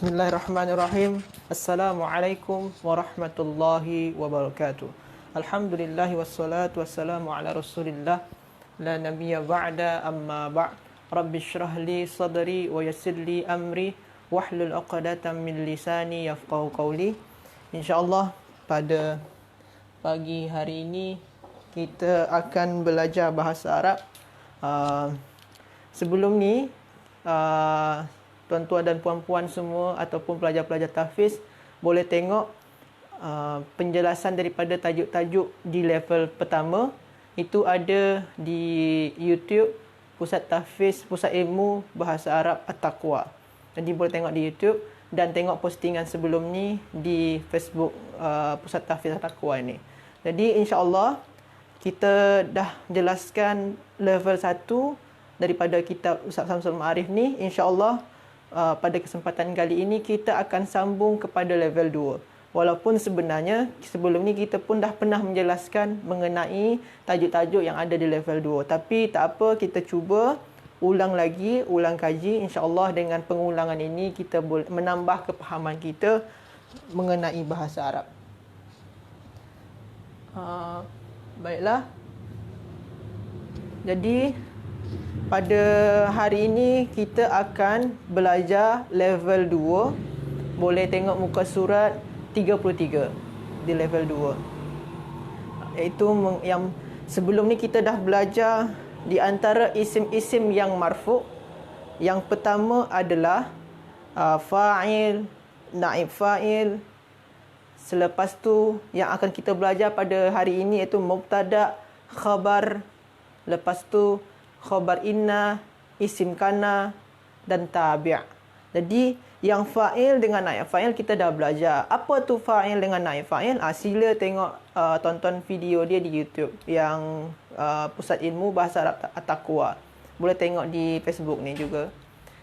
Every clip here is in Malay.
Bismillahirrahmanirrahim. Assalamualaikum warahmatullahi wabarakatuh. Alhamdulillahi wassalatu wassalamu ala rasulillah. La nabiyya ba'da amma ba'd. Rabbi syrah li sadri wa yassir li amri wahlul 'uqdatam min lisani yafqahu qawli. InsyaAllah pada pagi hari ini kita akan belajar bahasa Arab. Sebelum ni tuan-tuan dan puan-puan semua ataupun pelajar-pelajar tahfiz boleh tengok penjelasan daripada tajuk-tajuk di level pertama. Itu ada di YouTube Pusat Tahfiz, Pusat Ilmu Bahasa Arab At-Taqwa. Jadi boleh tengok di YouTube dan tengok postingan sebelum ni di Facebook Pusat Tahfiz At-Taqwa ni. Jadi insya-Allah kita dah jelaskan level 1 daripada kitab Ustaz Samsul Ma'arif ni. InsyaAllah pada kesempatan kali ini kita akan sambung kepada level 2. Walaupun sebenarnya sebelum ni kita pun dah pernah menjelaskan mengenai tajuk-tajuk yang ada di level 2. Tapi tak apa, kita cuba ulang lagi, ulang kaji. InsyaAllah dengan pengulangan ini kita boleh menambah kepahaman kita mengenai bahasa Arab. Baiklah. Jadi pada hari ini kita akan belajar level 2. Boleh tengok muka surat 33 di level 2. Iaitu yang sebelum ni kita dah belajar di antara isim-isim yang marfu'. Yang pertama adalah fa'il, naib fa'il. Selepas tu yang akan kita belajar pada hari ini iaitu mubtada', khabar. Lepas tu khabar inna, isim kana dan tabi'. Jadi yang fa'il dengan naib fa'il kita dah belajar. Apa tu fa'il dengan naib fa'il? Sila tengok tonton video dia di YouTube yang Pusat Ilmu Bahasa Arab At-Taqwa. Boleh tengok di Facebook ni juga.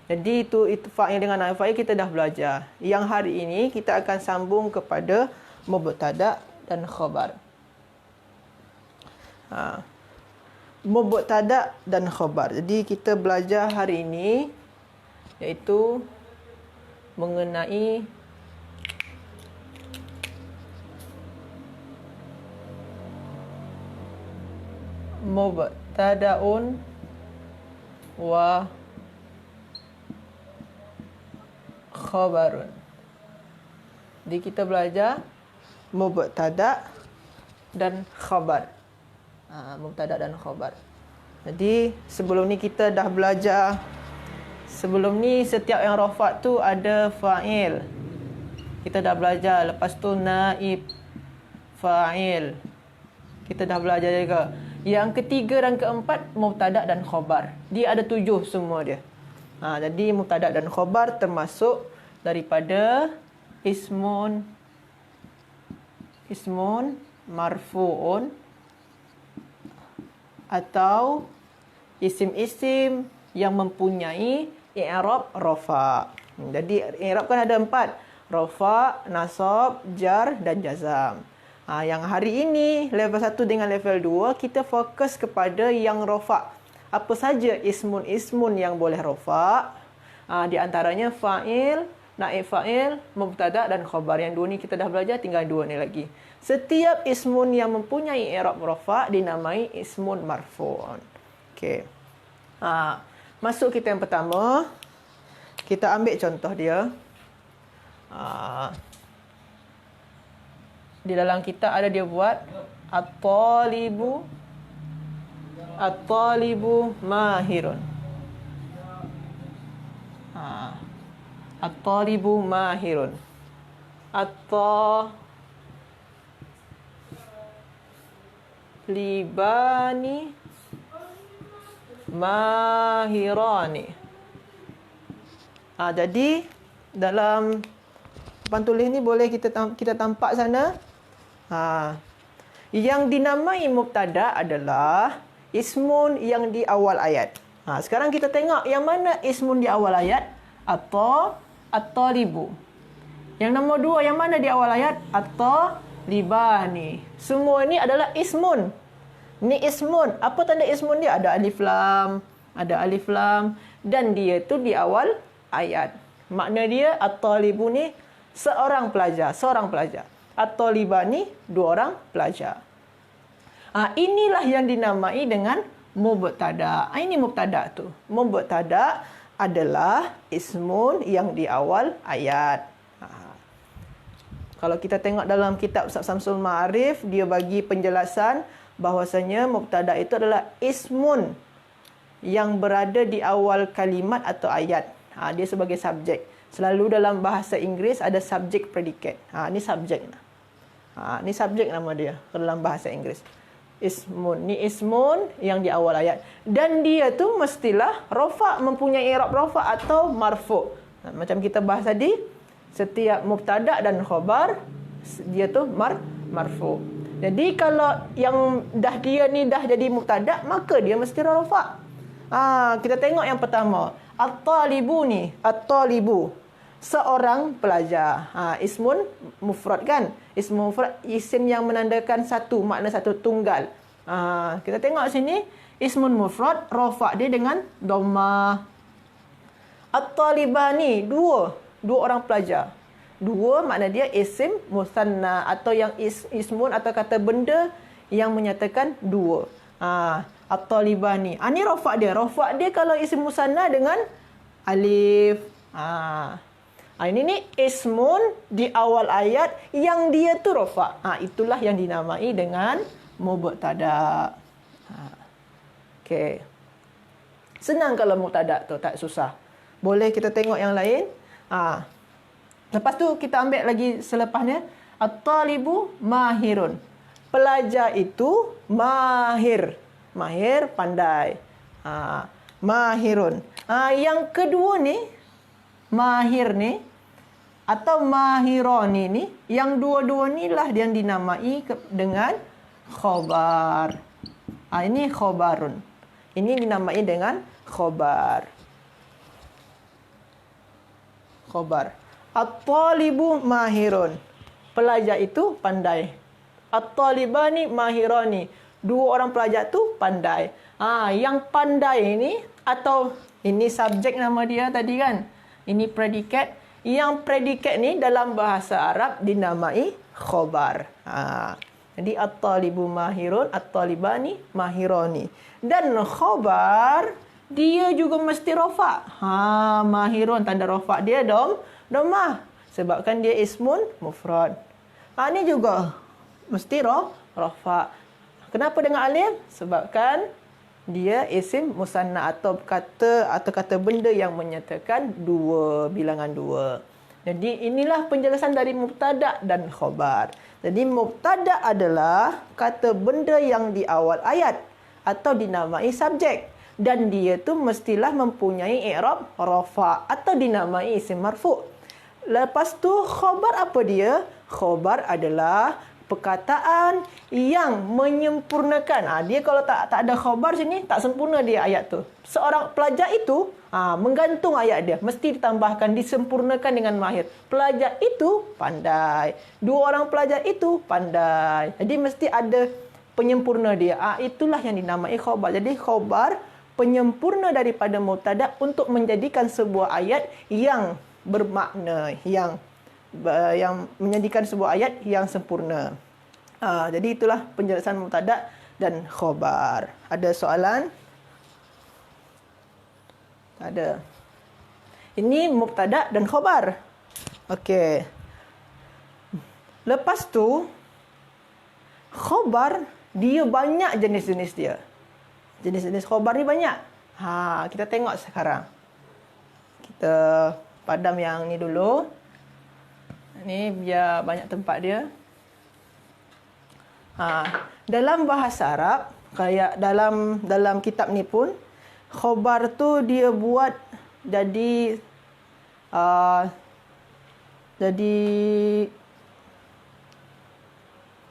Jadi itu fa'il dengan naib fa'il kita dah belajar. Yang hari ini kita akan sambung kepada mubtada' dan khabar. Mubtada' dan khabar. Jadi kita belajar hari ini iaitu mengenai mubtada'un wa khabarun. Jadi kita belajar mubtada' dan khabar. Mubtada' dan khabar. Jadi sebelum ni kita dah belajar. Sebelum ni setiap yang rafa' tu ada fa'il. Kita dah belajar. Lepas tu naib fa'il. Kita dah belajar juga. Yang ketiga dan keempat mubtada' dan khabar. Dia ada 7 semua dia. Jadi mubtada' dan khabar termasuk daripada ismun marfu'un atau isim-isim yang mempunyai i'rab rafa'. Jadi i'rab kan ada 4. Rafa', nasab, jar dan jazam. Yang hari ini level 1 dengan level 2 kita fokus kepada yang rafa'. Apa saja ismun yang boleh rafa'? Di antaranya fa'il, naib fa'il, mubtada' dan khabar. Yang 2 ni kita dah belajar, tinggal 2 ni lagi. Setiap ismun yang mempunyai i'rab rafa' dinamai ismun marfu'un. Okey. Masuk kita yang pertama. Kita ambil contoh dia. Di dalam kitab ada dia buat at-talibu mahirun. At-talibu mahirun. At-talibani mahirani. Jadi dalam papan tulis ni boleh kita tampak sana. Yang dinamai mubtada' adalah ismun yang di awal ayat. Sekarang kita tengok yang mana ismun di awal ayat. At-talibu. Yang nombor 2 yang mana di awal ayat? At-talibani. Semua ni adalah ismun. Ni ismun. Apa tanda ismun dia? Ada alif lam. Dan dia tu di awal ayat. Makna dia at-talibu ni seorang pelajar. At-talibani dua orang pelajar. Inilah yang dinamai dengan mubtada. Ini mubtada tu. Mubtada adalah ismun yang di awal ayat. Kalau kita tengok dalam kitab Ustaz Samsul Ma'arif, dia bagi penjelasan bahawasanya mubtada itu adalah ismun yang berada di awal kalimat atau ayat. Dia sebagai subjek. Selalu dalam bahasa Inggeris ada subjek predikat. Ini subjek. Ini subjek nama dia dalam bahasa Inggeris. Ismun. Ni ismun yang di awal ayat. Dan dia tu mestilah rafa', mempunyai i'rab rafa' atau marfu'. Macam kita bahas tadi, setiap mubtada' dan khabar, dia tu marfu'. Jadi kalau yang dia dah jadi mubtada', maka dia mesti rafa'. Kita tengok yang pertama. At-talibu ni. At-talibu. Seorang pelajar. Ismun mufrad kan? Ismun mufrad, isim yang menandakan satu, makna satu, tunggal. Kita tengok sini, ismun mufrad, rafa' dia dengan dhammah. At-talibani, dua orang pelajar. Dua makna dia isim musanna, atau yang ismun atau kata benda yang menyatakan dua. At-talibani. Ni rafa' dia. Rafa' dia kalau isim musanna dengan alif. Ini ni ismun di awal ayat yang dia tu rafa'. Itulah yang dinamai dengan mubtada. Okey. Senang kalau mubtada tu, tak susah. Boleh kita tengok yang lain. Lepas tu kita ambil lagi selepasnya. At-talibu mahirun. Pelajar itu mahir. Mahir, pandai. Mahirun. Yang kedua ni, mahir ni, atau mahironi ni, yang dua-dua ni lah yang dinamai dengan khobar. Ini khobarun. Ini dinamai dengan khobar. Khobar. At-talibu mahirun. Pelajar itu pandai. At-talibani mahirani. Dua orang pelajar tu pandai. Yang pandai ini, atau ini subjek nama dia tadi kan? Ini predikat. Yang predikat ni dalam bahasa Arab dinamai khobar. Jadi at-talibu mahirun, at-talibani mahirani. Dan khobar dia juga mesti rafa'. Mahirun, tanda rafa' dia dhammah. Sebabkan dia ismun mufrad. Ni juga mesti rafa'. Kenapa dengan alif? Sebabkan dia isim musanna, atau kata benda yang menyatakan dua, bilangan dua. Jadi inilah penjelasan dari mubtada' dan khabar. Jadi mubtada' adalah kata benda yang di awal ayat atau dinamai subjek, dan dia tu mestilah mempunyai i'rab rafa' atau dinamai isim marfu'. Lepas tu khabar apa dia? Khabar adalah perkataan yang menyempurnakan. Dia kalau tak ada khabar sini, tak sempurna dia ayat tu. Seorang pelajar itu, menggantung ayat dia. Mesti ditambahkan, disempurnakan dengan mahir. Pelajar itu pandai. Dua orang pelajar itu pandai. Jadi mesti ada penyempurna dia. Itulah yang dinamai khabar. Jadi khabar penyempurna daripada mubtada' untuk menjadikan sebuah ayat yang bermakna, yang menjadikan sebuah ayat yang sempurna. Jadi itulah penjelasan mubtada' dan khabar. Ada soalan? Tak ada. Ini mubtada' dan khabar. Okey. Lepas tu khabar dia banyak jenis-jenis dia. Jenis-jenis khabar ni banyak. Kita tengok sekarang. Kita padam yang ni dulu. Ni biar banyak tempat dia. Dalam bahasa Arab, kayak dalam kitab ni pun, khabar tu dia buat jadi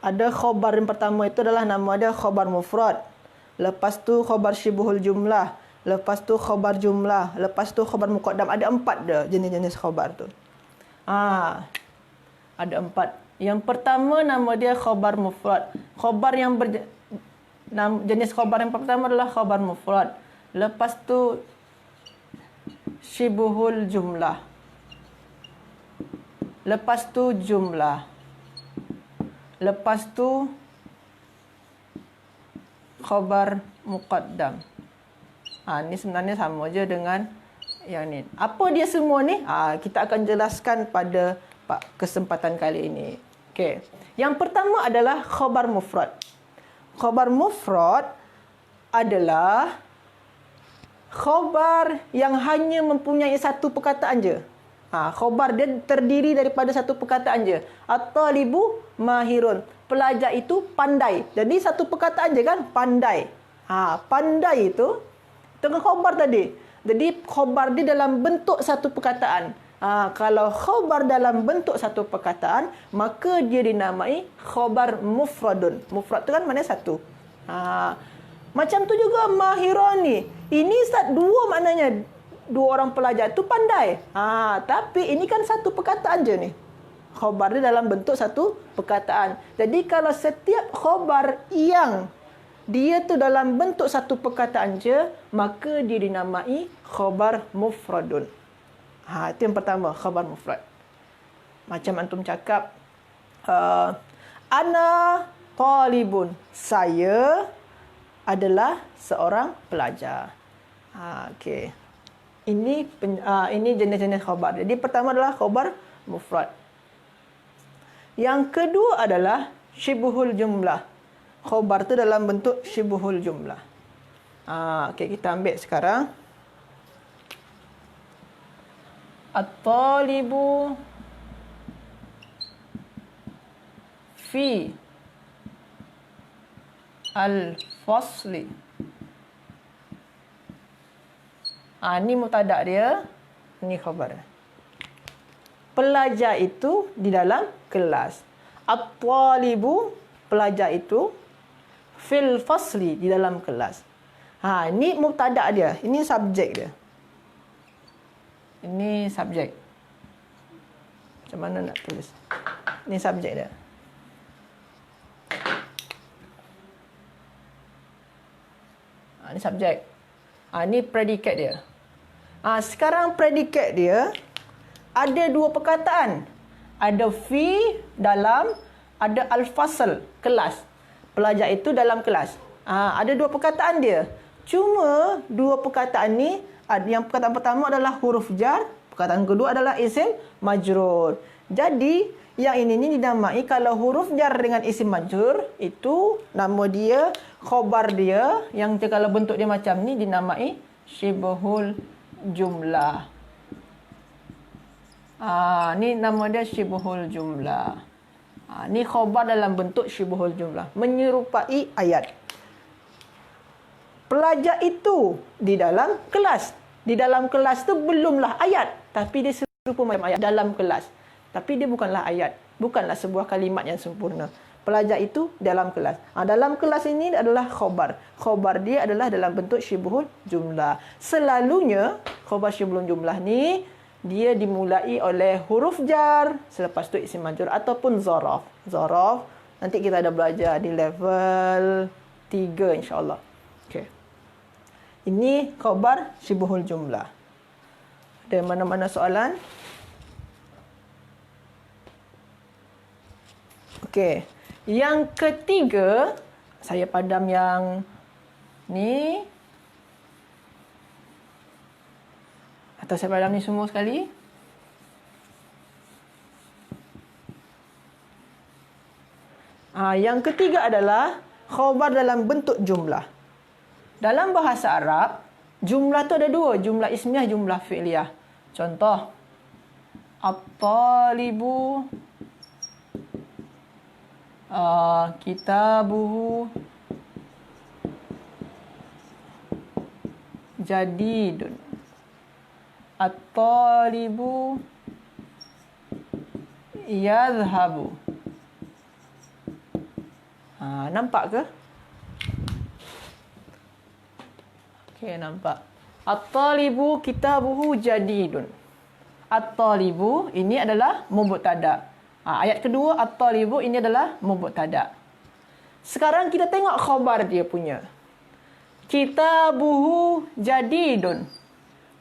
ada khabar yang pertama itu adalah nama dia khabar mufrad. Lepas tu khabar syibuhul jumlah. Lepas tu khabar jumlah. Lepas tu khabar muqaddam. Ada 4 dah jenis-jenis khabar tu. Ada 4. Yang pertama nama dia khabar mufrad. Khabar yang jenis khabar yang pertama adalah khabar mufrad. Lepas tu syibuhul jumlah. Lepas tu jumlah. Lepas tu khabar muqaddam. Ni sebenarnya sama je dengan yang ni. Apa dia semua ni? Kita akan jelaskan pada kesempatan kali ini. Okey. Yang pertama adalah khabar mufrad. Khabar mufrad adalah khabar yang hanya mempunyai satu perkataan je. Khabar dia terdiri daripada satu perkataan je. At-talibu mahirun. Pelajar itu pandai. Jadi satu perkataan je kan? Pandai. Pandai itu dengan khabar tadi. Jadi khabar dia dalam bentuk satu perkataan. Kalau khabar dalam bentuk satu perkataan, maka dia dinamai khabar mufradun. Mufrad tu kan maknanya satu. Macam tu juga mahirun ni. Ini dua maknanya. Dua orang pelajar tu pandai. Tapi ini kan satu perkataan je ni. Khabar dia dalam bentuk satu perkataan. Jadi kalau setiap khabar yang dia tu dalam bentuk satu perkataan je, maka dia dinamai khabar mufradun. Itu yang pertama, khabar mufrad. Macam antum cakap, ana talibun. Saya adalah seorang pelajar. Okey. Ini jenis-jenis khabar. Jadi pertama adalah khabar mufrad. Yang kedua adalah syibhul jumlah. Khabar tu dalam bentuk syibhul jumlah. Okey, kita ambil sekarang. At-talibu fi al-fasli. Ni mubtada dia, ni khabar. Pelajar itu di dalam kelas. At-talibu, pelajar itu, fil fasli, di dalam kelas. Ni mubtada dia, ini subjek dia. Ini subjek. Macam mana nak tulis? Ini subjek dia. Ini subjek. Ini predikat dia. Sekarang predikat dia ada dua perkataan. Ada fi dalam, ada al-fasl, kelas. Pelajar itu dalam kelas. Ada dua perkataan dia. Cuma dua perkataan ni, yang perkataan pertama adalah huruf jar, perkataan kedua adalah isim majrur. Jadi yang ini dinamai, kalau huruf jar dengan isim majrur, itu nama dia, khabar dia, yang kalau bentuk dia macam ni dinamai syibhul jumlah. Ni nama dia syibhul jumlah. Ni khabar dalam bentuk syibhul jumlah, menyerupai ayat. Pelajar itu di dalam kelas. Di dalam kelas tu belumlah ayat, tapi dia serupa macam ayat dalam kelas. Tapi dia bukanlah ayat, bukanlah sebuah kalimat yang sempurna. Pelajar itu dalam kelas. Dalam kelas ini adalah khabar. Khabar dia adalah dalam bentuk syibhul jumlah. Selalunya khabar syibhul jumlah ni dia dimulai oleh huruf jar, selepas tu isim majrur ataupun zaraf. Zaraf nanti kita ada belajar di level 3 insya-Allah. Okey. Ini khabar syibhul jumlah. Ada mana-mana soalan? Okey. Yang ketiga, saya padam yang ni. Atau saya padam ni semua sekali. Yang ketiga adalah khabar dalam bentuk jumlah. Dalam bahasa Arab, jumlah tu ada dua. Jumlah ismiyah, jumlah fi'liyah. Contoh. At-talibu kitabuhu jadidun. At-talibu yadhhabu. Nampak ke? Okey, nampak. At-talibu kitabuhu jadidun. At-talibu ini adalah mubtada. Ayat kedua, at-talibu ini adalah mubtada. Sekarang kita tengok khabar dia punya. Kitabuhu jadidun.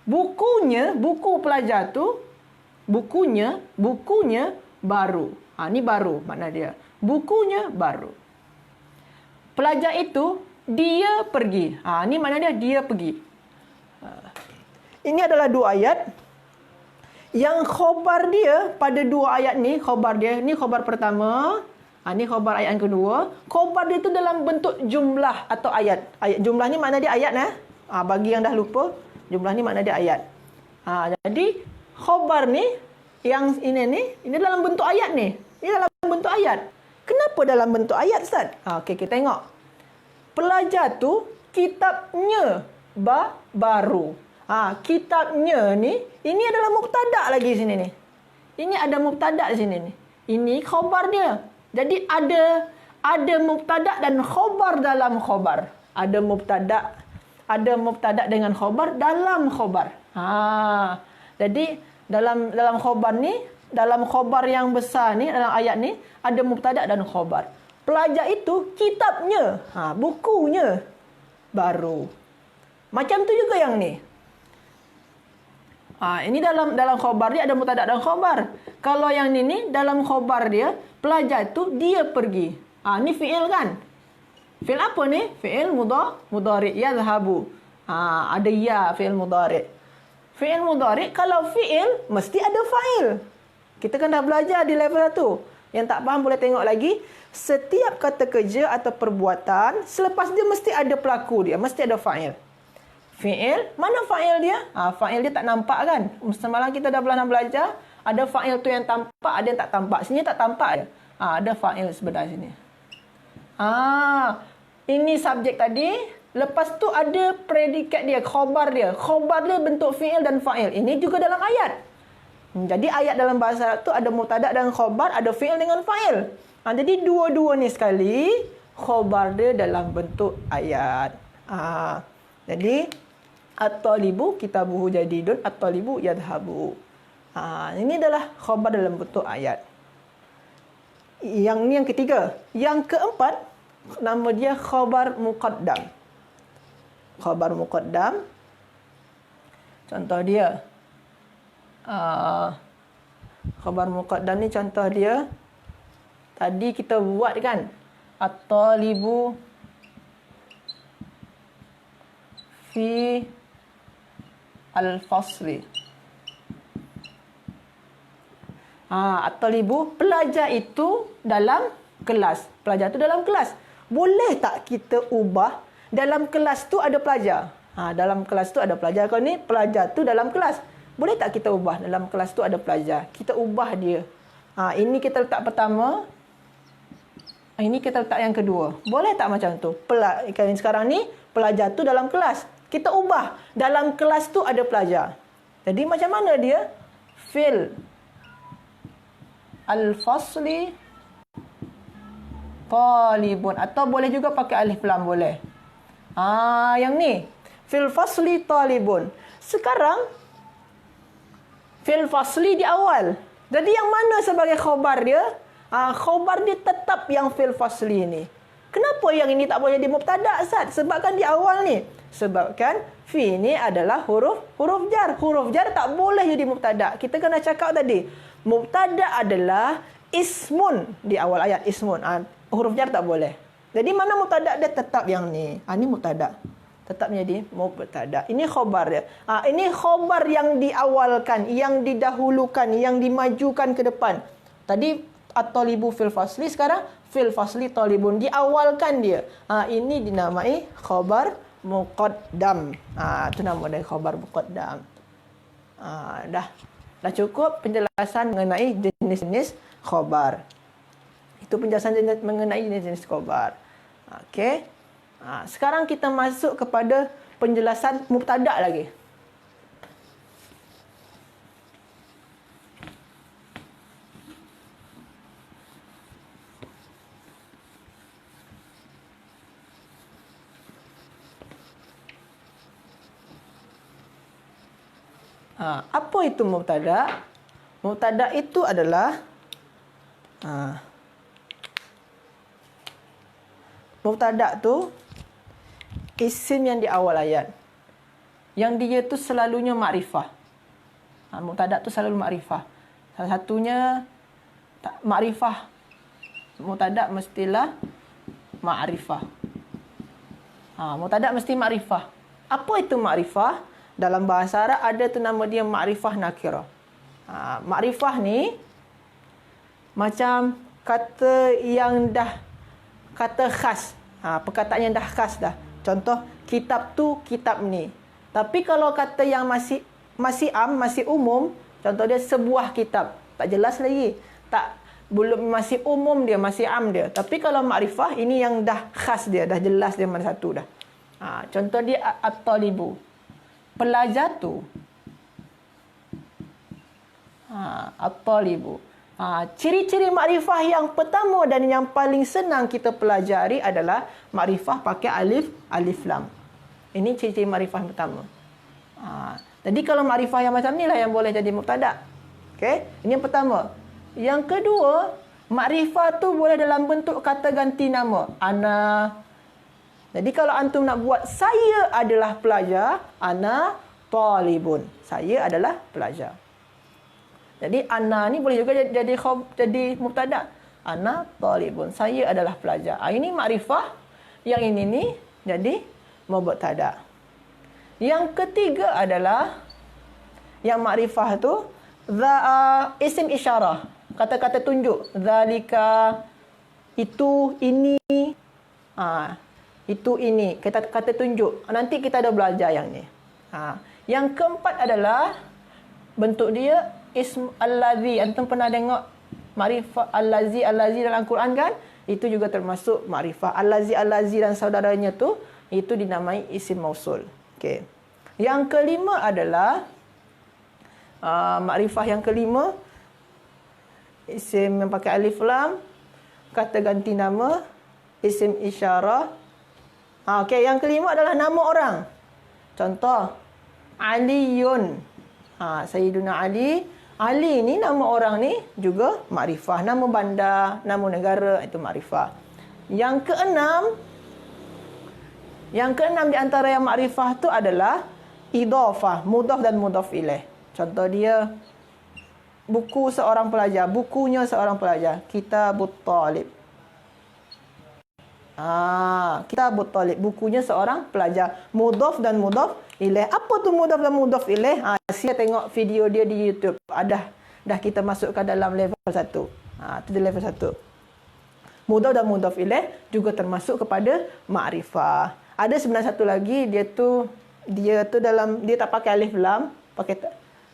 Bukunya, buku pelajar tu Bukunya baru. Ni baru makna dia. Bukunya baru. Pelajar itu, dia pergi. Ni makna dia pergi. Ini adalah dua ayat. Yang khobar dia pada dua ayat ni, khobar dia, ni khobar pertama. Ni khobar ayat yang kedua. Khobar dia itu dalam bentuk jumlah atau ayat. Jumlah ni makna dia ayat. Bagi yang dah lupa, jumlah ni makna dia ayat. Jadi, khobar ni, yang ini dalam bentuk ayat ni. Ini dalam bentuk ayat. Kenapa dalam bentuk ayat, Ustaz? Okey, kita tengok. Pelajar tu, kitabnya baru. Kitabnya ni, ini adalah mubtada lagi sini ni. Ini ada mubtada di sini ni. Ini khobar dia. Jadi ada mubtada dan khobar dalam khobar. Ada mubtada dengan khobar dalam khobar. Jadi dalam khobar ni, dalam khobar yang besar ni, dalam ayat ni, ada mubtada dan khobar. Pelajar itu kitabnya, bukunya baru. Macam tu juga yang ni. Ini dalam khobar dia ada mubtada dan khobar. Kalau yang ni dalam khobar dia, pelajar tu dia pergi. Ni fi'il kan? Fi'il apa ni? Fi'il mudhari' yadhhabu. Ada ya fi'il mudhari'. Fi'il mudhari', kalau fi'il mesti ada fa'il. Kita kan dah belajar di level 1. Yang tak faham boleh tengok lagi. Setiap kata kerja atau perbuatan, selepas dia mesti ada pelaku dia, mesti ada fa'il. Fi'il, mana fa'il dia? Fa'il dia tak nampak kan? Semalam kita dah belajar, ada fa'il tu yang tampak, ada yang tak tampak. Sini tak tampak je. Ada fa'il sebelah sini. Ini subjek tadi. Lepas tu ada predikat dia, khobar dia. Khobar dia bentuk fi'il dan fa'il. Ini juga dalam ayat. Jadi ayat dalam bahasa tu ada mubtada dan khobar, ada fi'il dengan fa'il. Jadi dua-dua ni sekali, khobar dia dalam bentuk ayat. Jadi, at-talibu kitabuhu jadidun, at-talibu yadhabu. Ini adalah khobar dalam bentuk ayat. Yang ni yang ketiga. Yang keempat, nama dia khabar muqaddam. Khabar muqaddam. Contoh dia. Khabar muqaddam ni contoh dia. Tadi kita buat kan. At-talibu fi al-fasli. At-talibu, pelajar itu dalam kelas. Pelajar itu dalam kelas. Boleh tak kita ubah dalam kelas tu ada pelajar? Dalam kelas tu ada pelajar. Kalau ni pelajar tu dalam kelas. Boleh tak kita ubah dalam kelas tu ada pelajar? Kita ubah dia. Ini kita letak pertama. Ini kita letak yang kedua. Boleh tak macam tu? Sekarang ni pelajar tu dalam kelas. Kita ubah. Dalam kelas tu ada pelajar. Jadi macam mana dia? Fil al-fasli talibun. Atau boleh juga pakai alif lam boleh. Yang ni. Fil fasli talibun. Sekarang fil fasli di awal. Jadi yang mana sebagai khabar dia? Khabar dia tetap yang fil fasli ni. Kenapa yang ini tak boleh jadi mubtada, Ustaz? Sebabkan di awal ni. Sebabkan fi ni adalah huruf jar. Huruf jar tak boleh jadi mubtada. Kita kena cakap tadi. Mubtada adalah ismun di awal ayat, ismun. Huruf jar tak boleh. Jadi mana mubtada dia tetap yang ni. Ni mubtada. Tetap menjadi mubtada. Ini khabar dia. Ini khabar yang diawalkan, yang didahulukan, yang dimajukan ke depan. Tadi at-talibu fil fasli, sekarang fil fasli talibun, diawalkan dia. Ini dinamai khabar muqaddam. Itu nama dia, khabar muqaddam. Dah cukup penjelasan mengenai jenis-jenis khabar. Itu penjelasan mengenai jenis-jenis khabar. Okey. Sekarang kita masuk kepada penjelasan mubtada lagi. Apa itu mubtada? Mubtada itu adalah mubtada tu isim yang di awal ayat. Yang dia tu selalunya makrifah. Mubtada tu selalu makrifah. Salah satunya makrifah. Mubtada mestilah makrifah. Mubtada mesti makrifah. Apa itu makrifah? Dalam bahasa Arab ada tu nama dia makrifah nakirah. Makrifah ni macam kata yang dah kata khas. Perkataan yang dah khas dah. Contoh, kitab tu kitab ni. Tapi kalau kata yang masih umum, contoh dia sebuah kitab. Tak jelas lagi. Belum masih umum dia, masih am dia. Tapi kalau makrifah, ini yang dah khas dia, dah jelas dia mana satu dah. Contoh dia at-talibu. Pelajar tu. At-talibu. Ciri-ciri makrifah yang pertama dan yang paling senang kita pelajari adalah makrifah pakai alif lam. Ini ciri-ciri makrifah yang pertama. Jadi kalau makrifah yang macam ni lah yang boleh jadi mubtada. Okey, ini yang pertama. Yang kedua, makrifah tu boleh dalam bentuk kata ganti nama. Ana. Jadi kalau antum nak buat saya adalah pelajar, ana talibun. Saya adalah pelajar. Jadi ana ni boleh juga jadi mubtada. Ana talibun. Saya adalah pelajar. Ini makrifah. Yang ini ni jadi mubtada. Yang ketiga adalah yang makrifah tu isim isyarah. Kata-kata tunjuk. Zalika, itu, ini. Itu, ini. Kata tunjuk. Nanti kita ada belajar yang ni. Yang keempat adalah bentuk dia ism allazi. Antum pernah tengok makrifah allazi dalam Al-Quran kan? Itu juga termasuk makrifah. Allazi dan saudaranya tu, itu dinamai isim mausul. Okey. Yang kelima adalah makrifah yang kelima, isim yang pakai alif lam, kata ganti nama, isim isyarah. Okey, yang kelima adalah nama orang. Contoh, Aliyun. Sayyiduna Ali. Ali ni nama orang ni juga makrifah. Nama bandar, nama negara, itu makrifah. Yang keenam di antara yang makrifah tu adalah idhafah, mudhaf dan mudhaf ilaih. Contoh dia buku seorang pelajar, bukunya seorang pelajar, Kitabut Talib. Kitabut Talib, bukunya seorang pelajar. Mudhaf dan mudhaf ilaih. Apa tu mudhaf dan mudhaf ilaih? Sila tengok video dia di YouTube. Dah kita masukkan dalam level 1. Itu di level 1. Mudhaf dan mudhaf ilaih juga termasuk kepada makrifah. Ada sebenarnya satu lagi, dia tu dia tak pakai alif lam,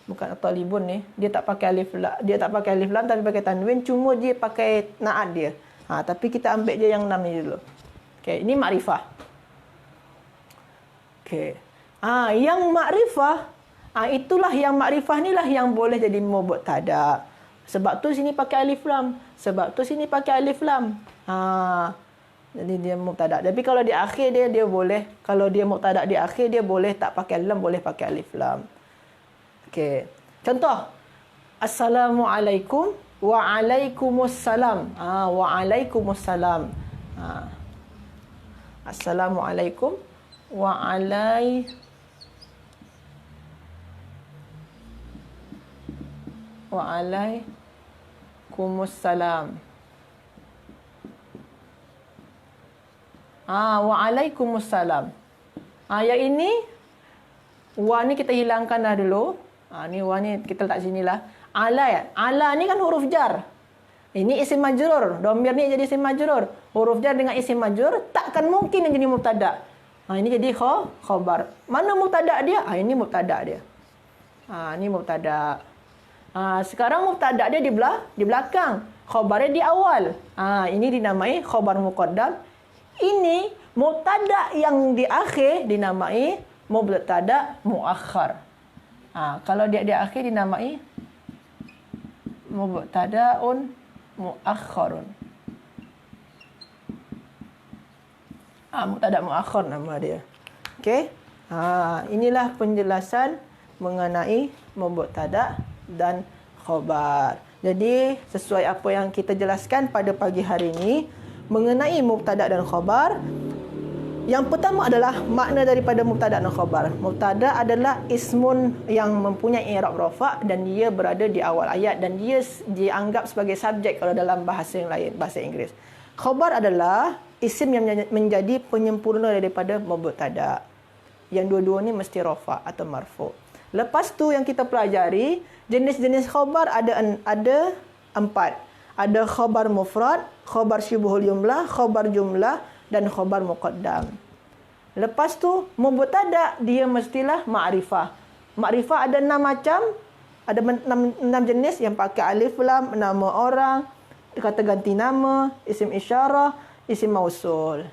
bukan talibun ni. Dia tak pakai alif lam tapi pakai tanwin, cuma dia pakai naat dia. Tapi kita ambil je yang 6 ni dulu. Okey, ini makrifah. Okey. Yang makrifah, itulah yang makrifah ni lah yang boleh jadi mubtada. Sebab tu sini pakai alif lam. Jadi dia mubtada. Tapi kalau di akhir dia boleh, kalau dia mubtada di akhir dia boleh tak pakai lam, boleh pakai alif lam. Okey. Contoh, Assalamualaikum. Wa'alaikumussalam. Wa'alaikumussalam. Assalamualaikum. Wa'alaikumussalam. Wa'alaikumussalam. Yang ini, wa ni kita hilangkan dah dulu. Ni wa ni kita letak sini lah. Ala ni kan huruf jar. Ini isim majrur. Dhamir ni jadi isim majrur. Huruf jar dengan isim majrur takkan mungkin yang jadi mubtada. Ini jadi khabar. Mana mubtada dia? Ini mubtada dia. Ini mubtada. Sekarang mubtada dia di belakang. Khabarnya di awal. Ini dinamai khabar muqaddam. Ini mubtada yang di akhir dinamai mubtada muakhar. Kalau dia di akhir dinamai mubtadaun muakhkharun. Mubtada muakhkhar nama dia. Okey. Inilah penjelasan mengenai mubtada dan khabar. Jadi sesuai apa yang kita jelaskan pada pagi hari ini mengenai mubtada dan khabar, Yang pertama adalah makna daripada mubtada dan khabar. Mubtada adalah ismun yang mempunyai i'rab rafa' dan dia berada di awal ayat dan dia dianggap sebagai subjek kalau dalam bahasa yang lain, bahasa Inggeris. Khabar adalah isim yang menjadi penyempurna daripada mubtada. Yang dua-dua ni mesti rafa' atau marfu'. Lepas tu yang kita pelajari, jenis-jenis khabar ada 4. Ada khabar mufrad, khabar syibhul jumlah, khabar jumlah dan khabar muqaddam. Lepas tu mubtada dia mestilah ma'rifah. Ma'rifah ada 6 macam, ada 6 jenis yang pakai alif lam, nama orang, kata ganti nama, isim isyarah, isim mausul.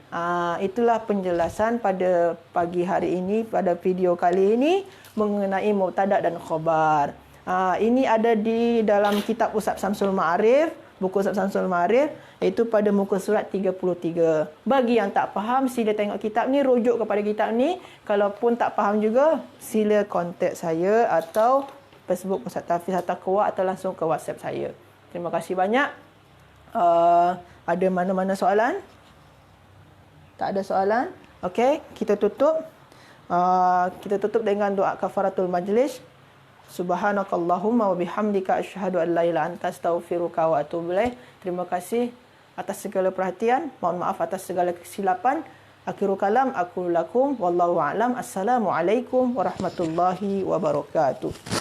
Itulah penjelasan pada pagi hari ini, pada video kali ini mengenai mubtada dan khabar. Ini ada di dalam kitab Ustaz Samsul Ma'arif, buku Ustaz Samsul Ma'arif, iaitu pada muka surat 33. Bagi yang tak faham, sila tengok kitab ni, rujuk kepada kitab ni. Kalaupun tak faham juga, sila kontak saya atau Facebook Ustaz Tafiz At-Taqwa atau langsung ke WhatsApp saya. Terima kasih banyak. Ada mana-mana soalan? Tak ada soalan? Okey, kita tutup. Kita tutup dengan doa kafaratul majlis. Subhanakallahumma wa bihamdika asyhadu an la ilaha anta astaghfiruka wa atubu ilaik. Terima kasih atas segala perhatian. Mohon maaf atas segala kesilapan. Akhirul kalam aku lakum wallahu a'lam. Assalamualaikum warahmatullahi wabarakatuh.